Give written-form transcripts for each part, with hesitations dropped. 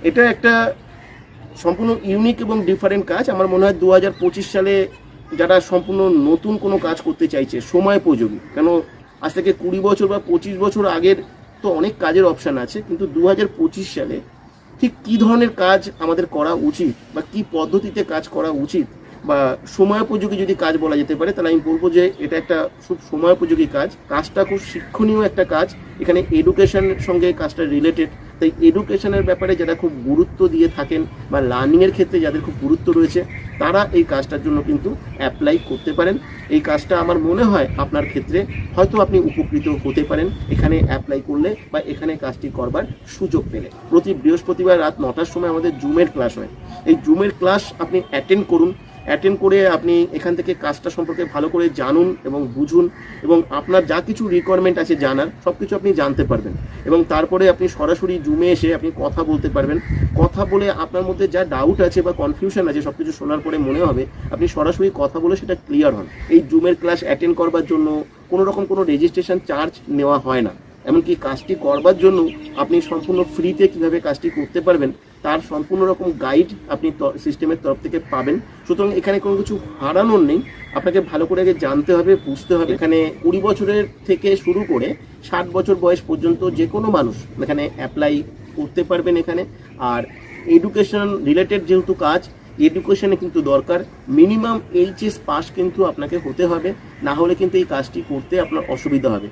এটা একটা সম্পূর্ণ ইউনিক এবং ডিফারেন্ট কাজ। আমার মনে হয় 2025 সালে যারা সম্পূর্ণ নতুন কোনো কাজ করতে চাইছে, সময়োপযোগী, কেন আজ থেকে 20 বছর বা 25 বছর আগের তো অনেক কাজের অপশান আছে, কিন্তু 2025 সালে ঠিক কী ধরনের কাজ আমাদের করা উচিত বা কী পদ্ধতিতে কাজ করা উচিত বা সময়োপযোগী যদি কাজ বলা যেতে পারে, তাহলে আমি বলবো যে এটা একটা খুব সময়োপযোগী কাজ। কাজটা খুব শিক্ষণীয় একটা কাজ। এখানে এডুকেশনের সঙ্গে কাজটা রিলেটেড, তাই এডুকেশনের ব্যাপারে যারা খুব গুরুত্ব দিয়ে থাকেন বা লার্নিংয়ের ক্ষেত্রে যাদের খুব গুরুত্ব রয়েছে, তারা এই কাজটার জন্য কিন্তু অ্যাপ্লাই করতে পারেন। এই কাজটা আমার মনে হয় আপনার ক্ষেত্রে হয়তো আপনি উপকৃত হতে পারেন এখানে অ্যাপ্লাই করলে বা এখানে কাজটি করবার সুযোগ পেলে। প্রতি বৃহস্পতিবার রাত 9টার সময় আমাদের জুমের ক্লাস হয়। এই জুমের ক্লাস আপনি অ্যাটেন্ড করুন। অ্যাটেন্ড করে আপনি এখান থেকে কাজটা সম্পর্কে ভালো করে জানুন এবং বুঝুন, এবং আপনার যা কিছু রিকোয়ারমেন্ট আছে জানার, সব কিছু আপনি জানতে পারবেন। এবং তারপরে আপনি সরাসরি জুমে এসে আপনি কথা বলতে পারবেন। কথা বলে আপনার মধ্যে যা ডাউট আছে বা কনফিউশন আছে, সব কিছু শোনার পরে মনে হবে আপনি সরাসরি কথা বলে সেটা ক্লিয়ার হন। এই জুমের ক্লাস অ্যাটেন্ড করবার জন্য কোনো রকম কোনো রেজিস্ট্রেশন চার্জ নেওয়া হয় না। এমনকি কাজটি করবার জন্য আপনি সম্পূর্ণ ফ্রিতে কীভাবে কাজটি করতে পারবেন তার সম্পূর্ণ রকম গাইড আপনি সিস্টেমের তরফ থেকে পাবেন। সুতরাং এখানে কোনো কিছু হারানোর নেই, আপনাকে ভালো করে আগে জানতে হবে, বুঝতে হবে। এখানে 20 বছরের থেকে শুরু করে 60 বছর বয়স পর্যন্ত যে কোনো মানুষ এখানে অ্যাপ্লাই করতে পারবেন এখানে। আর এডুকেশন রিলেটেড যেহেতু কাজ, এডুকেশনে কিন্তু দরকার মিনিমাম এইচএস পাস কিন্তু আপনাকে হতে হবে, না হলে কিন্তু এই কাজটি করতে আপনার অসুবিধা হবে।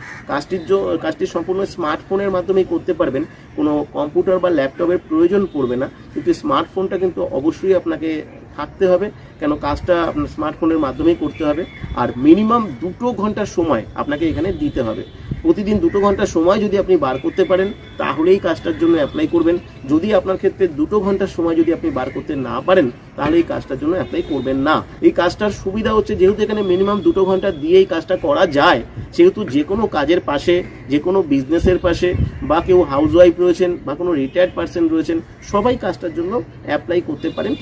কাজটি সম্পূর্ণ স্মার্টফোনের মাধ্যমেই করতে পারবেন, কোনো কম্পিউটার বা ল্যাপটপের প্রয়োজন পড়বে না। কিন্তু স্মার্টফোনটা কিন্তু অবশ্যই আপনাকে থাকতে হবে, কেন কাজটা আপনার স্মার্টফোনের মাধ্যমেই করতে হবে। আর মিনিমাম 2 ঘন্টার সময় আপনাকে এখানে দিতে হবে। প্রতিদিন 2 ঘন্টার সময় যদি আপনি বার করতে পারেন তাহলেই কাজটার জন্য অ্যাপ্লাই করবেন। যদি আপনার ক্ষেত্রে 2 ঘন্টার সময় যদি আপনি বার করতে না পারেন তাহলে এই কাজটার জন্য অ্যাপ্লাই করবেন না। এই কাজটার সুবিধা হচ্ছে যেহেতু এখানে মিনিমাম 2 ঘন্টা দিয়ে এই কাজটা করা যায়, সেহেতু যে কোনো কাজের পাশে, যে কোনো বিজনেসের পাশে, বা কেউ হাউসওয়াইফ রয়েছেন বা কোনো রিটায়ার্ড পার্সন রয়েছেন, সবাই কাজটার জন্য অ্যাপ্লাই করতে পারেন।